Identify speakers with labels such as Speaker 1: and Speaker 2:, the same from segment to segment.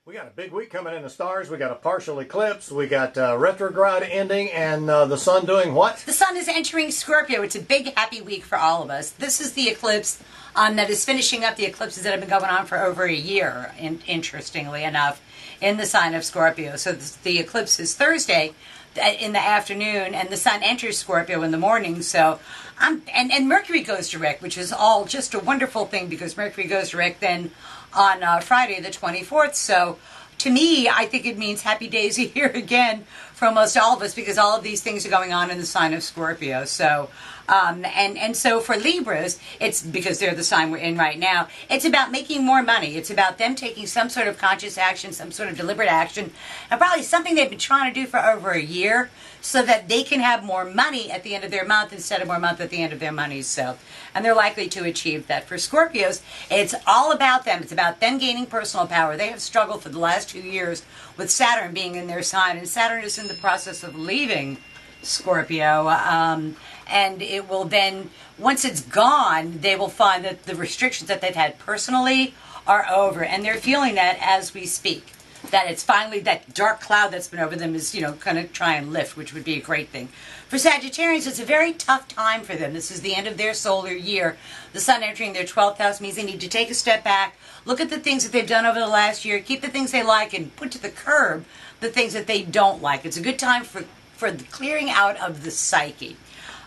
Speaker 1: We got a big week coming in the stars. We got a partial eclipse. We got retrograde ending, and the sun doing what?
Speaker 2: The sun is entering Scorpio. It's a big, happy week for all of us. This is the eclipse that is finishing up the eclipses that have been going on for over a year, interestingly enough, in the sign of Scorpio. So the eclipse is Thursday in the afternoon, and the sun enters Scorpio in the morning. So, and Mercury goes direct, which is all just a wonderful thing because Mercury goes direct then on Friday the 24th. So to me, I think it means happy days here again for almost all of us because all of these things are going on in the sign of Scorpio. So, and so for Libras, it's because they're the sign we're in right now. It's about making more money. It's about them taking some sort of conscious action, some sort of deliberate action, and probably something they've been trying to do for over a year so that they can have more money at the end of their month instead of more month at the end of their money. So, and they're likely to achieve that. For Scorpios, it's all about them. It's about them gaining personal power. They have struggled for the last 2 years with Saturn being in their sign, and Saturn is in the process of leaving Scorpio, and it will then, once it's gone, they will find that the restrictions that they've had personally are over, and they're feeling that as we speak. That it's finally, that dark cloud that's been over them is, going to try and lift, which would be a great thing. For Sagittarians, it's a very tough time for them. This is the end of their solar year. The sun entering their 12th house means they need to take a step back, look at the things that they've done over the last year, keep the things they like, and put to the curb the things that they don't like. It's a good time for the clearing out of the psyche.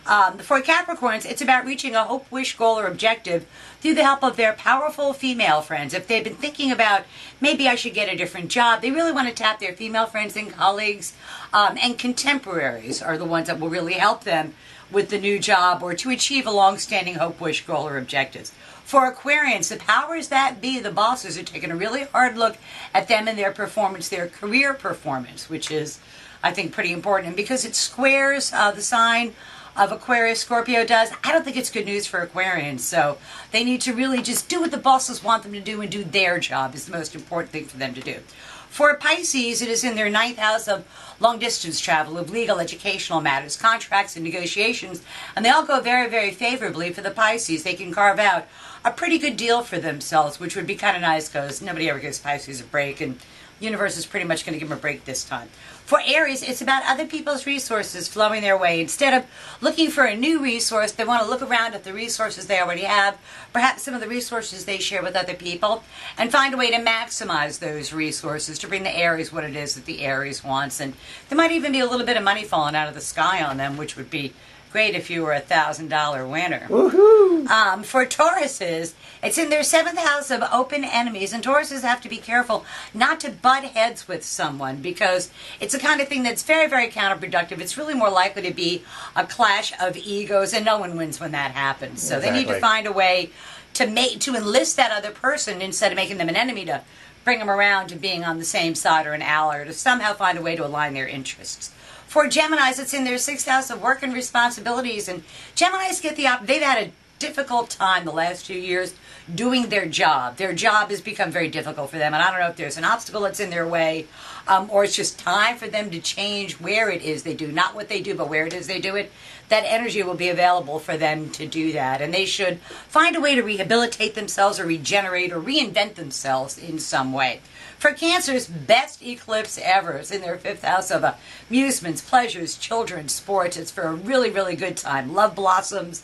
Speaker 2: For Capricorns, it's about reaching a hope, wish, goal, or objective through the help of their powerful female friends. If they've been thinking about, maybe I should get a different job, they really want to tap their female friends and colleagues, and contemporaries are the ones that will really help them with the new job or to achieve a long-standing hope, wish, goal, or objectives. For Aquarians, the powers that be, the bosses, are taking a really hard look at them and their performance, their career performance, which is, I think, pretty important. And because it squares the sign of Aquarius, Scorpio does, I don't think it's good news for Aquarians. So they need to really just do what the bosses want them to do and do their job is the most important thing for them to do. For Pisces, it is in their 9th house of long-distance travel, of legal, educational matters, contracts, and negotiations, and they all go very, very favorably for the Pisces. They can carve out a pretty good deal for themselves, which would be kind of nice because nobody ever gives Pisces a break, and the universe is pretty much going to give them a break this time. For Aries, it's about other people's resources flowing their way. Instead of looking for a new resource, they want to look around at the resources they already have, perhaps some of the resources they share with other people, and find a way to maximize those resources to bring the Aries what it is that the Aries wants. And there might even be a little bit of money falling out of the sky on them, which would be great if you were a $1,000 winner.
Speaker 1: Woohoo!
Speaker 2: For Tauruses, it's in their 7th house of open enemies, and Tauruses have to be careful not to butt heads with someone because it's the kind of thing that's very, very counterproductive. It's really more likely to be a clash of egos, and no one wins when that happens. So They need to find a way to enlist that other person instead of making them an enemy, to bring them around to being on the same side or an ally, or to somehow find a way to align their interests. For Geminis, it's in their 6th house of work and responsibilities, and Geminis they've had a difficult time the last 2 years doing their job. Their job has become very difficult for them, and I don't know if there's an obstacle that's in their way, or it's just time for them to change where it is they do, not what they do, but where it is they do it. That energy will be available for them to do that, and they should find a way to rehabilitate themselves or regenerate or reinvent themselves in some way. For Cancer's best eclipse ever. It's in their 5th house of amusements, pleasures, children, sports. It's for a really, really good time. Love blossoms.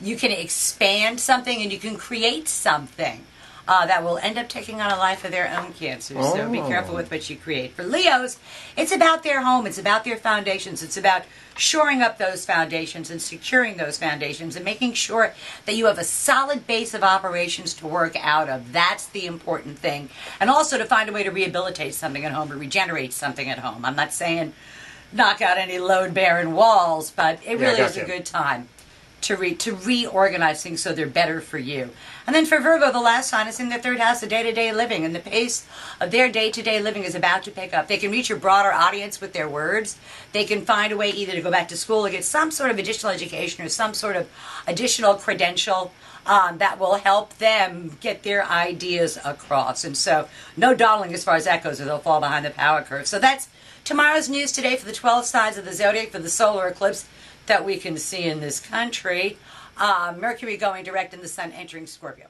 Speaker 2: You can expand something and you can create something that will end up taking on a life of their own, Cancer. So be careful with what you create. For Leos, it's about their home. It's about their foundations. It's about shoring up those foundations and securing those foundations and making sure that you have a solid base of operations to work out of. That's the important thing. And also to find a way to rehabilitate something at home or regenerate something at home. I'm not saying knock out any load-bearing walls, but it really is a good time to reorganize things so they're better for you. And then for Virgo, the last sign is in their 3rd house of day-to-day living, and the pace of their day-to-day living is about to pick up. They can reach a broader audience with their words. They can find a way either to go back to school or get some sort of additional education or some sort of additional credential that will help them get their ideas across. And so no dawdling as far as that goes, or they'll fall behind the power curve. So that's tomorrow's news today for the 12 signs of the zodiac for the solar eclipse that we can see in this country. Mercury going direct and the sun entering Scorpio.